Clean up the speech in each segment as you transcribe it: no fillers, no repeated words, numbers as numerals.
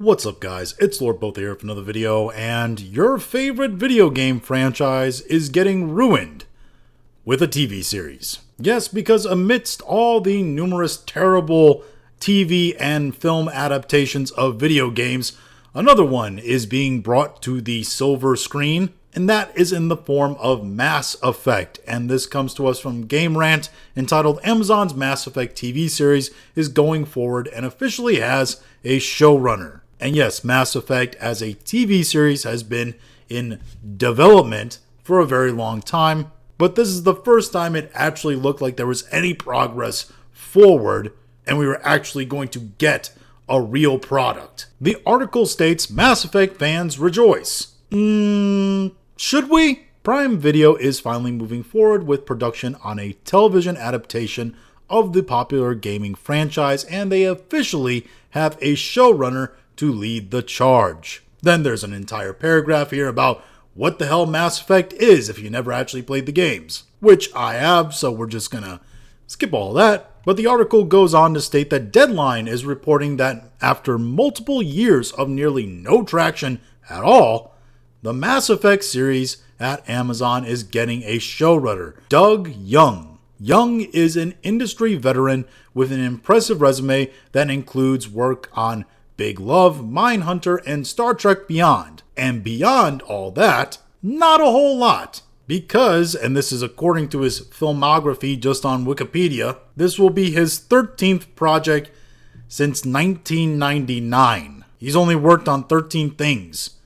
What's up guys, it's Lord Both here for another video, and your favorite video game franchise is getting ruined with a TV series. Yes, because amidst all the numerous terrible TV and film adaptations of video games, another one is being brought to the silver screen, and that is in the form of Mass Effect. And this comes to us from Game Rant, entitled Amazon's Mass Effect TV series is going forward and officially has a showrunner. And yes, Mass Effect as a TV series has been in development for a very long time, but this is the first time it actually looked like there was any progress forward and we were actually going to get a real product. The article states, Mass Effect fans rejoice. Should we? Prime Video is finally moving forward with production on a television adaptation of the popular gaming franchise, and they officially have a showrunner to lead the charge. Then there's an entire paragraph here about what the hell Mass Effect is if you never actually played the games, which I have, so we're just gonna skip all that. But the article goes on to state that Deadline is reporting that after multiple years of nearly no traction at all, the Mass Effect series at Amazon is getting a showrunner, Doug Young. Young is an industry veteran with an impressive resume that includes work on Big Love, Mindhunter, and Star Trek Beyond. And beyond all that, not a whole lot. Because, and this is according to his filmography just on Wikipedia, this will be his 13th project since 1999. He's only worked on 13 things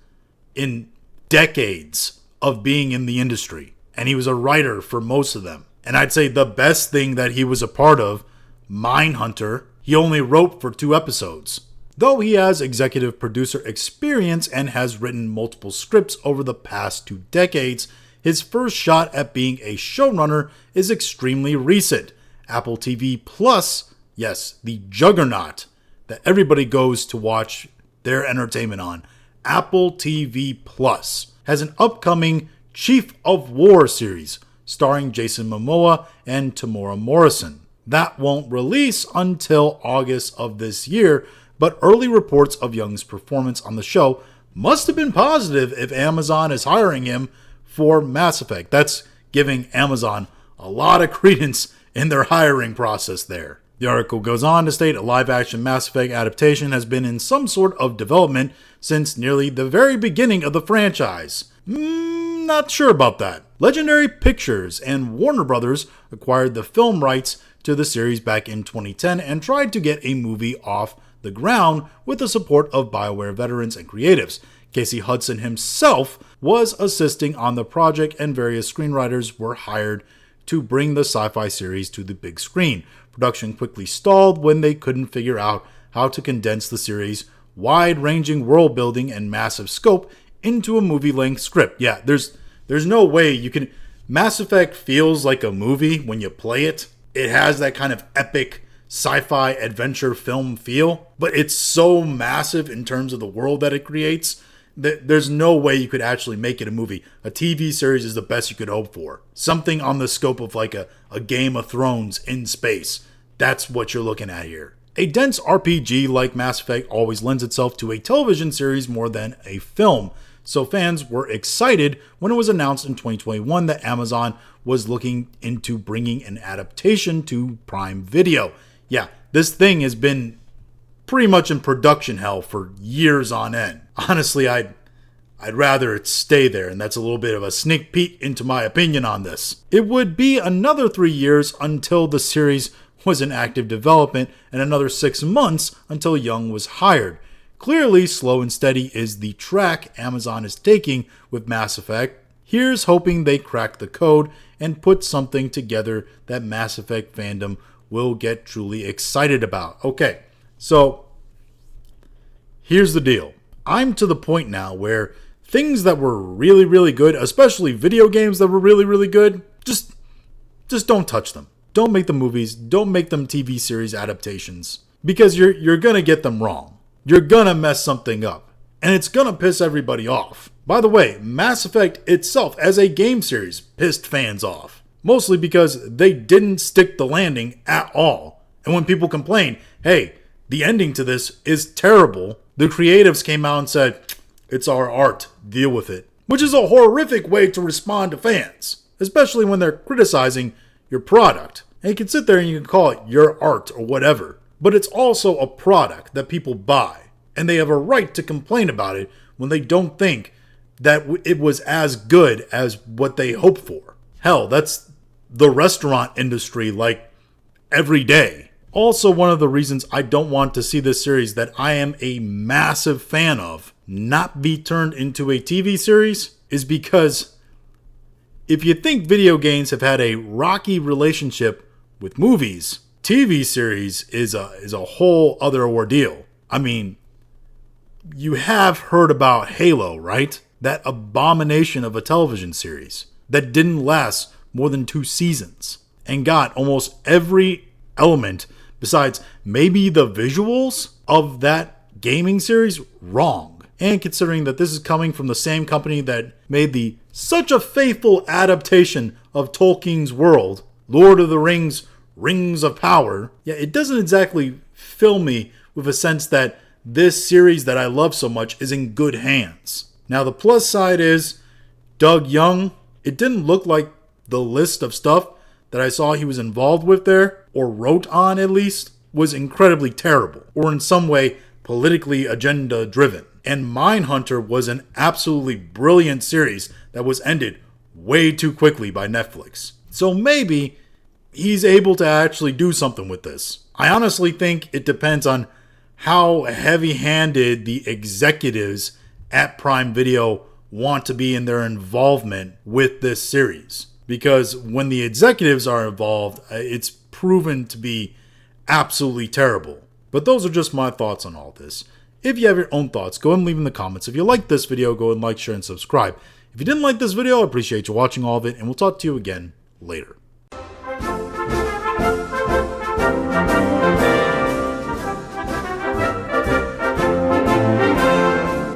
in decades of being in the industry. And he was a writer for most of them. And I'd say the best thing that he was a part of, Mindhunter, he only wrote for 2 episodes. Though he has executive producer experience and has written multiple scripts over the past 2 decades, his first shot at being a showrunner is extremely recent. Apple TV Plus, yes, the juggernaut that everybody goes to watch their entertainment on, Apple TV Plus, has an upcoming Chief of War series starring Jason Momoa and Tamora Morrison. That won't release until August of this year, but early reports of Young's performance on the show must have been positive if Amazon is hiring him for Mass Effect. That's giving Amazon a lot of credence in their hiring process there. The article goes on to state a live-action Mass Effect adaptation has been in some sort of development since nearly the very beginning of the franchise. Not sure about that. Legendary Pictures and Warner Brothers acquired the film rights to the series back in 2010 and tried to get a movie off the ground with the support of BioWare veterans and creatives. Casey Hudson himself was assisting on the project, and various screenwriters were hired to bring the sci-fi series to the big screen. Production quickly stalled when they couldn't figure out how to condense the series' wide-ranging world building and massive scope into a movie-length script. Yeah, there's no way you can... Mass Effect feels like a movie when you play it. It has that kind of epic sci-fi adventure film feel, but it's so massive in terms of the world that it creates that there's no way you could actually make it a movie. A TV series is the best you could hope for. Something on the scope of like a Game of Thrones in space. That's what you're looking at here. A dense RPG like Mass Effect always lends itself to a television series more than a film, so fans were excited when it was announced in 2021 that Amazon was looking into bringing an adaptation to Prime Video. Yeah, this thing has been pretty much in production hell for years on end. Honestly, I'd rather it stay there, and that's a little bit of a sneak peek into my opinion on this. It would be another 3 years until the series was in active development and another 6 months until Young was hired. Clearly, slow and steady is the track Amazon is taking with Mass Effect. Here's hoping they crack the code and put something together that Mass Effect fandom will get truly excited about. Okay, so here's the deal. I'm to the point now where things that were really, really good, especially video games that were really, really good, just don't touch them. Don't make them movies. Don't make them TV series adaptations, because you're going to get them wrong. You're going to mess something up, and it's going to piss everybody off. By the way, Mass Effect itself as a game series pissed fans off. Mostly because they didn't stick the landing at all. And when people complain, hey, the ending to this is terrible, The creatives came out and said, "It's our art, deal with it." Which is a horrific way to respond to fans, especially when they're criticizing your product. And you can sit there and you can call it your art or whatever, but it's also a product that people buy, and they have a right to complain about it when they don't think that it was as good as what they hoped for. Hell, that's the restaurant industry like every day. Also, one of the reasons I don't want to see this series that I am a massive fan of not be turned into a TV series is because if you think video games have had a rocky relationship with movies, TV series is a whole other ordeal. I mean, you have heard about Halo, right? That abomination of a television series that didn't last more than 2 seasons and got almost every element besides maybe the visuals of that gaming series wrong. And considering that this is coming from the same company that made the such a faithful adaptation of Tolkien's world, Lord of the Rings, Rings of Power, yeah, it doesn't exactly fill me with a sense that this series that I love so much is in good hands. Now, the plus side is Doug Young, it didn't look like the list of stuff that I saw he was involved with there, or wrote on at least, was incredibly terrible, or in some way politically agenda driven. And Mindhunter was an absolutely brilliant series that was ended way too quickly by Netflix. So maybe he's able to actually do something with this. I honestly think it depends on how heavy-handed the executives at Prime Video want to be in their involvement with this series. Because when the executives are involved, it's proven to be absolutely terrible. But those are just my thoughts on all this. If you have your own thoughts, go ahead and leave in the comments. If you liked this video, go ahead and like, share, and subscribe. If you didn't like this video, I appreciate you watching all of it, and we'll talk to you again later.